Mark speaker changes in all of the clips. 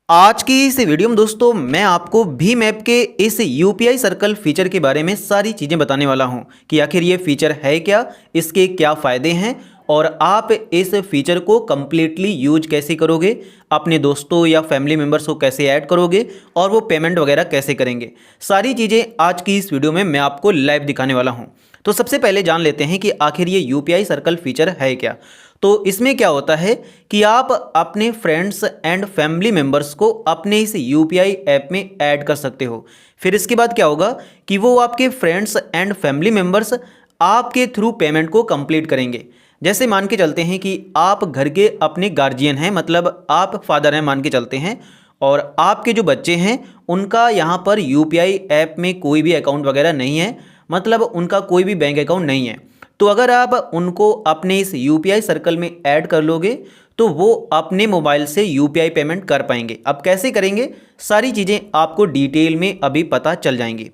Speaker 1: आज की इस वीडियो में दोस्तों मैं आपको भीम ऐप के इस यूपीआई सर्कल फीचर के बारे में सारी चीज़ें बताने वाला हूं कि आखिर ये फीचर है क्या, इसके क्या फ़ायदे हैं और आप इस फीचर को कम्प्लीटली यूज कैसे करोगे, अपने दोस्तों या फैमिली मेम्बर्स को कैसे ऐड करोगे और वो पेमेंट वगैरह कैसे करेंगे। सारी चीज़ें आज की इस वीडियो में मैं आपको लाइव दिखाने वाला हूँ। तो सबसे पहले जान लेते हैं कि आखिर ये यूपीआई सर्कल फीचर है क्या। तो इसमें क्या होता है कि आप अपने फ्रेंड्स एंड फैमिली मेम्बर्स को अपने इस यूपीआई ऐप में ऐड कर सकते हो। फिर इसके बाद क्या होगा कि वो आपके फ्रेंड्स एंड फैमिली मेम्बर्स आपके थ्रू पेमेंट को कंप्लीट करेंगे। जैसे मान के चलते हैं कि आप घर के अपने गार्जियन हैं, मतलब आप फादर हैं मान के चलते हैं, और आपके जो बच्चे हैं उनका यहाँ पर यूपीआई ऐप में कोई भी अकाउंट वगैरह नहीं है, मतलब उनका कोई भी बैंक अकाउंट नहीं है। तो अगर आप उनको अपने इस यूपीआई सर्कल में ऐड कर लोगे तो वो अपने मोबाइल से यूपीआई पेमेंट कर पाएंगे। अब कैसे करेंगे, सारी चीज़ें आपको डिटेल में अभी पता चल जाएंगी।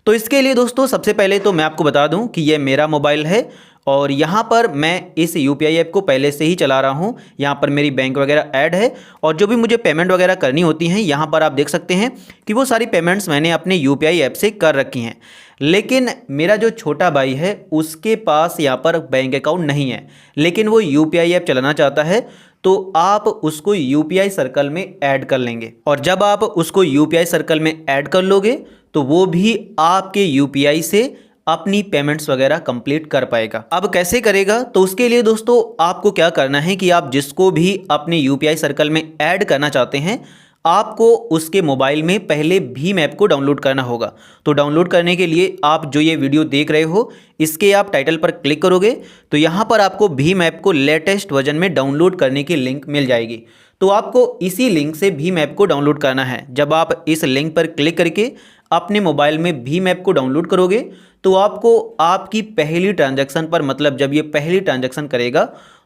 Speaker 1: तो इसके लिए दोस्तों सबसे पहले तो मैं आपको बता दूं कि ये मेरा मोबाइल है और यहाँ पर मैं इस यूपीआई ऐप को पहले से ही चला रहा हूँ। यहाँ पर मेरी बैंक वगैरह ऐड है और जो भी मुझे पेमेंट वगैरह करनी होती हैं यहाँ पर आप देख सकते हैं कि वो सारी पेमेंट्स मैंने अपने यूपीआई ऐप से कर रखी हैं। लेकिन मेरा जो छोटा भाई है उसके पास यहाँ पर बैंक अकाउंट नहीं है, लेकिन वो यूपीआई ऐप चलाना चाहता है, तो आप उसको यूपीआई सर्कल में ऐड कर लेंगे। और जब आप उसको यूपीआई सर्कल में ऐड कर लोगे तो वो भी आपके यूपीआई से अपनी पेमेंट्स वगैरह कंप्लीट कर पाएगा। अब कैसे करेगा, तो उसके लिए दोस्तों आपको क्या करना है कि आप जिसको भी अपने यूपीआई सर्कल में ऐड करना चाहते हैं आपको उसके मोबाइल में पहले भीम ऐप को डाउनलोड करना होगा। तो डाउनलोड करने के लिए आप जो ये वीडियो देख रहे हो इसके आप टाइटल पर क्लिक करोगे तो यहाँ पर आपको भीम ऐप को लेटेस्ट वर्जन में डाउनलोड करने की लिंक मिल जाएगी। तो आपको इसी लिंक से भीम ऐप को डाउनलोड करना है। जब आप इस लिंक पर क्लिक करके अपने मोबाइल में भीम ऐप को डाउनलोड करोगे तो आपको आपकी पहली ट्रांजैक्शन पर, मतलब जब ये पहली ट्रांजैक्शन करेगा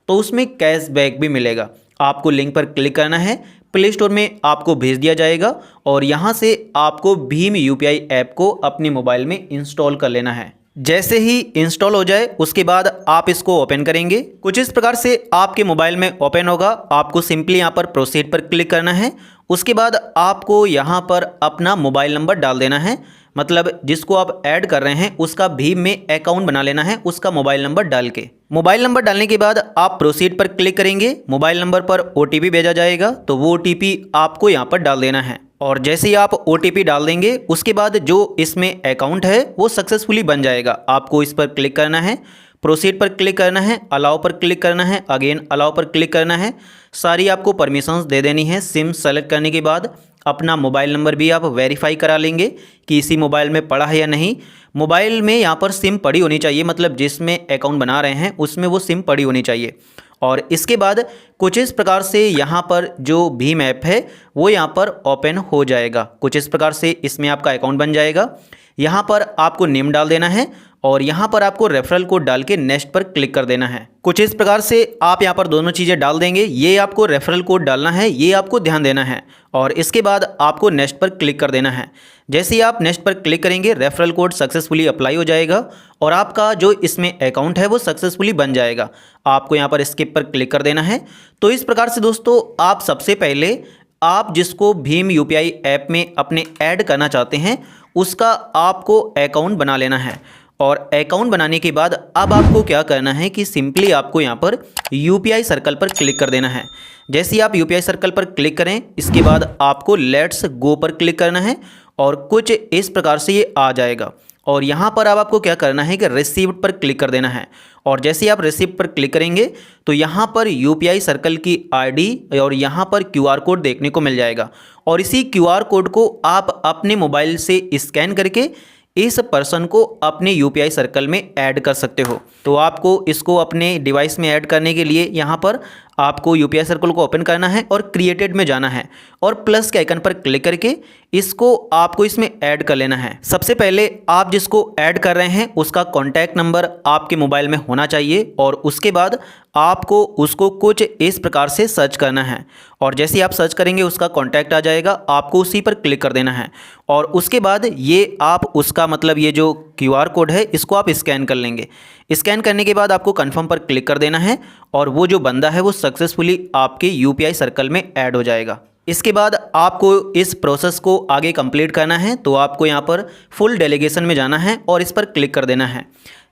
Speaker 1: तो उसमें कैशबैक भी मिलेगा। आपको लिंक पर क्लिक करना है, प्ले स्टोर में आपको भेज दिया जाएगा और यहाँ से आपको भीम यूपीआई ऐप को अपने मोबाइल में इंस्टॉल कर लेना है। जैसे ही इंस्टॉल हो जाए उसके बाद आप इसको ओपन करेंगे। कुछ इस प्रकार से आपके मोबाइल में ओपन होगा। आपको सिंपली यहाँ पर प्रोसीड पर क्लिक करना है। उसके बाद आपको यहाँ पर अपना मोबाइल नंबर डाल देना है, मतलब जिसको आप ऐड कर रहे हैं उसका भीम में अकाउंट बना लेना है, उसका मोबाइल नंबर डाल के। मोबाइल नंबर डालने के बाद आप प्रोसीड पर क्लिक करेंगे। मोबाइल नंबर पर ओटीपी भेजा जाएगा, तो वो ओटीपी आपको यहाँ पर डाल देना है। और जैसे ही आप ओटीपी डाल देंगे उसके बाद जो इसमें अकाउंट है वो सक्सेसफुली बन जाएगा। आपको इस पर क्लिक करना है, प्रोसीड पर क्लिक करना है, अलाउ पर क्लिक करना है, अगेन अलाउ पर क्लिक करना है। सारी आपको परमिशंस दे देनी है। सिम सेलेक्ट करने के बाद अपना मोबाइल नंबर भी आप वेरीफाई करा लेंगे कि इसी मोबाइल में पड़ा है या नहीं। मोबाइल में यहाँ पर सिम पड़ी होनी चाहिए, मतलब जिसमें अकाउंट बना रहे हैं उसमें वो सिम पड़ी होनी चाहिए। और इसके बाद कुछ इस प्रकार से यहाँ पर जो भीम ऐप है वो यहाँ पर ओपन हो जाएगा। कुछ इस प्रकार से इसमें आपका अकाउंट बन जाएगा। यहाँ पर आपको नेम डाल देना है और यहाँ पर आपको रेफरल कोड डाल के नेक्स्ट पर क्लिक कर देना है। कुछ इस प्रकार से आप यहाँ पर दोनों चीज़ें डाल देंगे। ये आपको रेफरल कोड डालना है, ये आपको ध्यान देना है और इसके बाद आपको नेक्स्ट पर क्लिक कर देना है। जैसे ही आप नेक्स्ट पर क्लिक करेंगे रेफरल कोड सक्सेसफुली अप्लाई हो जाएगा और आपका जो इसमें अकाउंट है वो सक्सेसफुली बन जाएगा। आपको यहाँ पर स्किप पर क्लिक कर देना है। तो इस प्रकार से दोस्तों आप सबसे पहले आप जिसको भीम यूपीआई ऐप में अपने ऐड करना चाहते हैं उसका आपको अकाउंट बना लेना है। और अकाउंट बनाने के बाद अब आपको क्या करना है कि सिंपली आपको यहाँ पर यूपीआई सर्कल पर क्लिक कर देना है। जैसे ही आप यूपीआई सर्कल पर क्लिक करें इसके बाद आपको लेट्स गो पर क्लिक करना है और कुछ इस प्रकार से ये आ जाएगा। और यहाँ पर अब आपको क्या करना है कि रिसीव्ड पर क्लिक कर देना है। और जैसे ही आप रिसीव्ड पर क्लिक करेंगे तो यहाँ पर यूपीआई सर्कल की आईडी और यहाँ पर क्यूआर कोड देखने को मिल जाएगा और इसी क्यूआर कोड को आप अपने मोबाइल से स्कैन करके इस पर्सन को अपने यूपीआई सर्कल में ऐड कर सकते हो। तो आपको इसको अपने डिवाइस में ऐड करने के लिए यहाँ पर आपको यूपीआई सर्कल को ओपन करना है और क्रिएटेड में जाना है और प्लस के आइकन पर क्लिक करके इसको आपको इसमें ऐड कर लेना है। सबसे पहले आप जिसको ऐड कर रहे हैं उसका कॉन्टैक्ट नंबर आपके मोबाइल में होना चाहिए और उसके बाद आपको उसको कुछ इस प्रकार से सर्च करना है और जैसे ही आप सर्च करेंगे उसका कॉन्टैक्ट आ जाएगा। आपको उसी पर क्लिक कर देना है और उसके बाद ये आप उसका, मतलब ये जो क्यूआर कोड है इसको आप स्कैन कर लेंगे। स्कैन करने के बाद आपको कन्फर्म पर क्लिक कर देना है और वो जो बंदा है वो सक्सेसफुली आपके यूपीआई सर्कल में ऐड हो जाएगा। इसके बाद आपको इस प्रोसेस को आगे कंप्लीट करना है, तो आपको यहाँ पर फुल डेलीगेशन में जाना है और इस पर क्लिक कर देना है।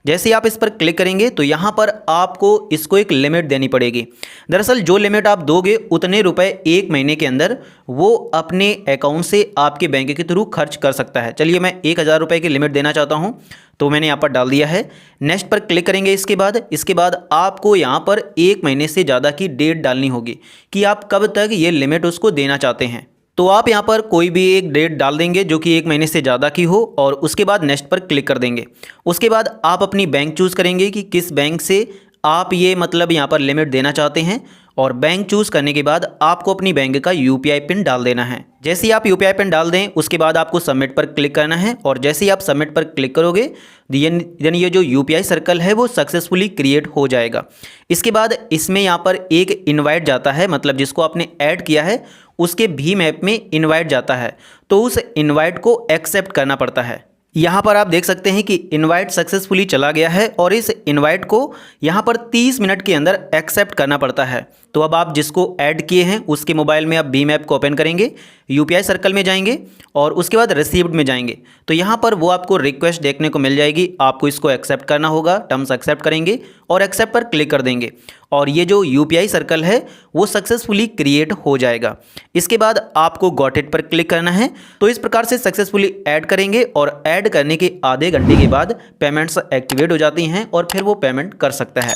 Speaker 1: जैसे ही आप इस पर क्लिक करेंगे तो यहाँ पर आपको इसको एक लिमिट देनी पड़ेगी। दरअसल जो लिमिट आप दोगे उतने रुपए एक महीने के अंदर वो अपने अकाउंट से आपके बैंक के थ्रू खर्च कर सकता है। चलिए मैं 1000 रुपये की लिमिट देना चाहता हूँ, तो मैंने यहाँ पर डाल दिया है। नेक्स्ट पर क्लिक करेंगे। इसके बाद आपको यहाँ पर एक महीने से ज़्यादा की डेट डालनी होगी कि आप कब तक ये लिमिट उसको देना चाहते हैं। तो आप यहाँ पर कोई भी एक डेट डाल देंगे जो कि एक महीने से ज़्यादा की हो और उसके बाद नेक्स्ट पर क्लिक कर देंगे। उसके बाद आप अपनी बैंक चूज़ करेंगे कि किस बैंक से आप ये मतलब यहाँ पर लिमिट देना चाहते हैं, और बैंक चूज़ करने के बाद आपको अपनी बैंक का यूपीआई पिन डाल देना है। जैसे ही आप यूपीआई पिन डाल दें उसके बाद आपको सबमिट पर क्लिक करना है, और जैसे ही आप सबमिट पर क्लिक करोगे यानी ये जो यूपीआई सर्कल है वो सक्सेसफुली क्रिएट हो जाएगा। इसके बाद इसमें यहाँ पर एक इनवाइट जाता है, मतलब जिसको आपने ऐड किया है उसके भीम ऐप में इनवाइट जाता है, तो उस इनवाइट को एक्सेप्ट करना पड़ता है। यहाँ पर आप देख सकते हैं कि इनवाइट सक्सेसफुली चला गया है और इस इनवाइट को यहाँ पर 30 मिनट के अंदर एक्सेप्ट करना पड़ता है। तो अब आप जिसको ऐड किए हैं उसके मोबाइल में आप भीम ऐप को ओपन करेंगे, यूपीआई सर्कल में जाएंगे और उसके बाद रिसीव्ड में जाएंगे, तो यहाँ पर वो आपको रिक्वेस्ट देखने को मिल जाएगी। आपको इसको एक्सेप्ट करना होगा, टर्म्स एक्सेप्ट करेंगे और एक्सेप्ट पर क्लिक कर देंगे और ये जो यूपीआई सर्कल है वो सक्सेसफुली क्रिएट हो जाएगा। इसके बाद आपको गॉट इट पर क्लिक करना है। तो इस प्रकार से सक्सेसफुली ऐड करेंगे और ऐड करने के आधे घंटे के बाद पेमेंट्स एक्टिवेट हो जाती हैं और फिर वो पेमेंट कर सकता है।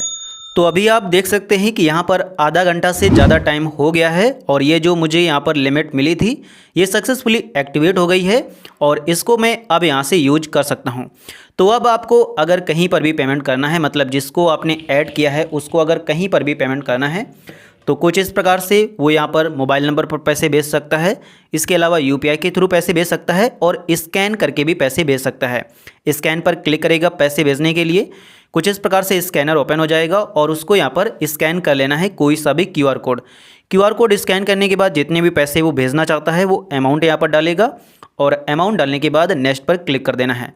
Speaker 1: तो अभी आप देख सकते हैं कि यहाँ पर आधा घंटा से ज़्यादा टाइम हो गया है और ये जो मुझे यहाँ पर लिमिट मिली थी ये सक्सेसफुली एक्टिवेट हो गई है और इसको मैं अब यहाँ से यूज कर सकता हूँ। तो अब आपको अगर कहीं पर भी पेमेंट करना है, मतलब जिसको आपने ऐड किया है उसको अगर कहीं पर भी पेमेंट करना है तो कुछ इस प्रकार से वो यहाँ पर मोबाइल नंबर पर पैसे भेज सकता है। इसके अलावा यूपीआई के थ्रू पैसे भेज सकता है और स्कैन करके भी पैसे भेज सकता है। स्कैन पर क्लिक करेगा पैसे भेजने के लिए, कुछ इस प्रकार से स्कैनर ओपन हो जाएगा और उसको यहाँ पर स्कैन कर लेना है कोई सा भी क्यूआर कोड स्कैन करने के बाद जितने भी पैसे वो भेजना चाहता है वो अमाउंट यहाँ पर डालेगा और अमाउंट डालने के बाद नेक्स्ट पर क्लिक कर देना है।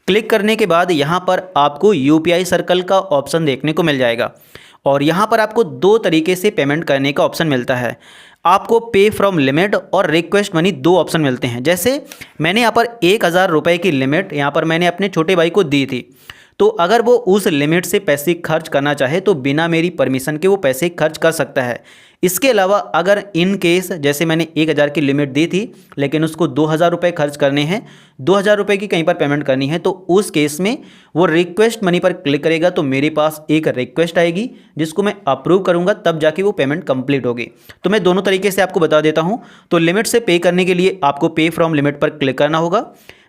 Speaker 1: क्लिक करने के बाद यहाँ पर आपको यूपीआई सर्कल का ऑप्शन देखने को मिल जाएगा और यहाँ पर आपको दो तरीके से पेमेंट करने का ऑप्शन मिलता है। आपको पे फ्रॉम लिमिट और रिक्वेस्ट मनी दो ऑप्शन मिलते हैं। जैसे मैंने यहाँ पर 1000 रुपये की लिमिट यहाँ पर मैंने अपने छोटे भाई को दी थी, तो अगर वो उस लिमिट से पैसे खर्च करना चाहे तो बिना मेरी परमिशन के वो पैसे खर्च कर सकता है। इसके अलावा अगर इन केस जैसे मैंने 1000 की लिमिट दी थी लेकिन उसको 2000 रुपये खर्च करने हैं, 2000 रुपये की कहीं पर पेमेंट करनी है, तो उस केस में वो रिक्वेस्ट मनी पर क्लिक करेगा तो मेरे पास एक रिक्वेस्ट आएगी जिसको मैं अप्रूव करूंगा, तब जाके वो पेमेंट कंप्लीट होगी। तो मैं दोनों तरीके से आपको बता देता हूँ। तो लिमिट से पे करने के लिए आपको पे फ्रॉम लिमिट पर क्लिक करना होगा।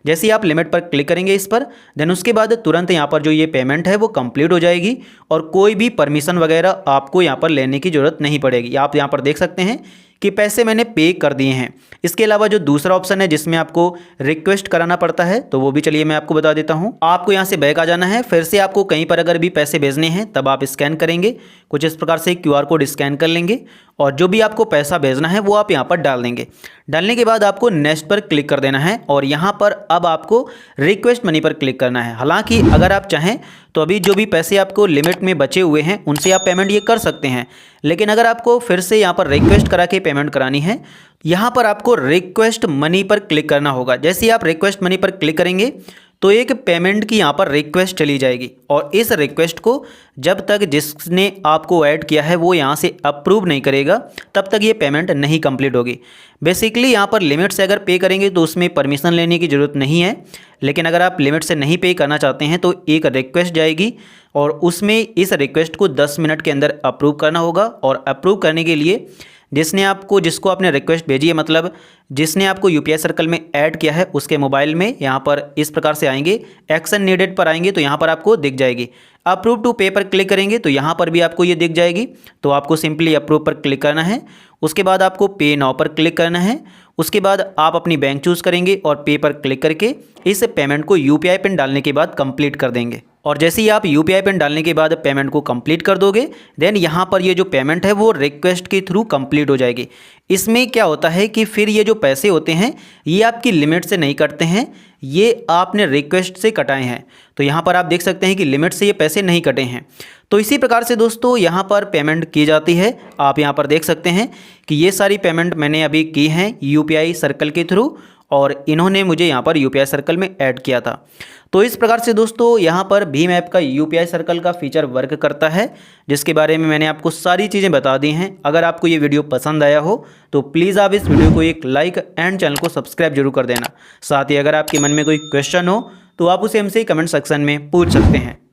Speaker 1: जैसे ही आप लिमिट पर क्लिक करेंगे इस पर, देन उसके बाद तुरंत यहाँ पर जो ये पेमेंट है वो कंप्लीट हो जाएगी और कोई भी परमिशन वगैरह आपको यहाँ पर लेने की ज़रूरत नहीं पड़ेगी। आप यहाँ पर देख सकते हैं कि पैसे मैंने पे कर दिए हैं। इसके अलावा जो दूसरा ऑप्शन है जिसमें आपको रिक्वेस्ट कराना पड़ता है तो वो भी चलिए मैं आपको बता देता हूँ। आपको यहाँ से बैक आ जाना है, फिर से आपको कहीं पर अगर भी पैसे भेजने हैं तब आप स्कैन करेंगे, कुछ इस प्रकार से क्यूआर कोड स्कैन कर लेंगे और जो भी आपको पैसा भेजना है वो आप यहाँ पर डाल देंगे। डालने के बाद आपको नेक्स्ट पर क्लिक कर देना है और यहाँ पर अब आपको रिक्वेस्ट मनी पर क्लिक करना है। हालांकि अगर आप चाहें तो अभी जो भी पैसे आपको लिमिट में बचे हुए हैं उनसे आप पेमेंट ये कर सकते हैं, लेकिन अगर आपको फिर से यहाँ पर रिक्वेस्ट करा के पेमेंट करानी है, यहाँ पर आपको रिक्वेस्ट मनी पर क्लिक करना होगा। जैसे ही आप रिक्वेस्ट मनी पर क्लिक करेंगे तो एक पेमेंट की यहाँ पर रिक्वेस्ट चली जाएगी और इस रिक्वेस्ट को जब तक जिसने आपको ऐड किया है वो यहाँ से अप्रूव नहीं करेगा तब तक ये पेमेंट नहीं कंप्लीट होगी। बेसिकली यहाँ पर लिमिट से अगर पे करेंगे तो उसमें परमिशन लेने की ज़रूरत नहीं है, लेकिन अगर आप लिमिट से नहीं पे करना चाहते हैं तो एक रिक्वेस्ट जाएगी और उसमें इस रिक्वेस्ट को 10 मिनट के अंदर अप्रूव करना होगा और अप्रूव करने के लिए जिसको आपने रिक्वेस्ट भेजी है, मतलब जिसने आपको यूपीआई सर्कल में ऐड किया है उसके मोबाइल में यहाँ पर इस प्रकार से आएंगे, एक्शन नीडेड पर आएंगे तो यहाँ पर आपको दिख जाएगी। अप्रूव टू पे पर क्लिक करेंगे तो यहाँ पर भी आपको ये दिख जाएगी, तो आपको सिंपली अप्रूव पर क्लिक करना है। उसके बाद आपको पे नाउ पर क्लिक करना है। उसके बाद आप अपनी बैंक चूज़ करेंगे और पे पर क्लिक करके इस पेमेंट को यूपीआई पिन डालने के बाद कंप्लीट कर देंगे। और जैसे ही आप यूपीआई पिन डालने के बाद पेमेंट को कंप्लीट कर दोगे, देन यहाँ पर ये जो पेमेंट है वो रिक्वेस्ट के थ्रू कंप्लीट हो जाएगी। इसमें क्या होता है कि फिर ये जो पैसे होते हैं ये आपकी लिमिट से नहीं कटते हैं, ये आपने रिक्वेस्ट से कटाए हैं। तो यहाँ पर आप देख सकते हैं कि लिमिट से ये पैसे नहीं कटे हैं। तो इसी प्रकार से दोस्तों यहाँ पर पेमेंट की जाती है। आप यहाँ पर देख सकते हैं कि ये सारी पेमेंट मैंने अभी की हैं यूपीआई सर्कल के थ्रू, और इन्होंने मुझे यहाँ पर यूपीआई सर्कल में ऐड किया था। तो इस प्रकार से दोस्तों यहाँ पर भीम ऐप का यूपीआई सर्कल का फीचर वर्क करता है, जिसके बारे में मैंने आपको सारी चीज़ें बता दी हैं। अगर आपको ये वीडियो पसंद आया हो तो प्लीज़ आप इस वीडियो को एक लाइक एंड चैनल को सब्सक्राइब जरूर कर देना। साथ ही अगर आपके मन में कोई क्वेश्चन हो तो आप उसे हमसे कमेंट सेक्शन में पूछ सकते हैं।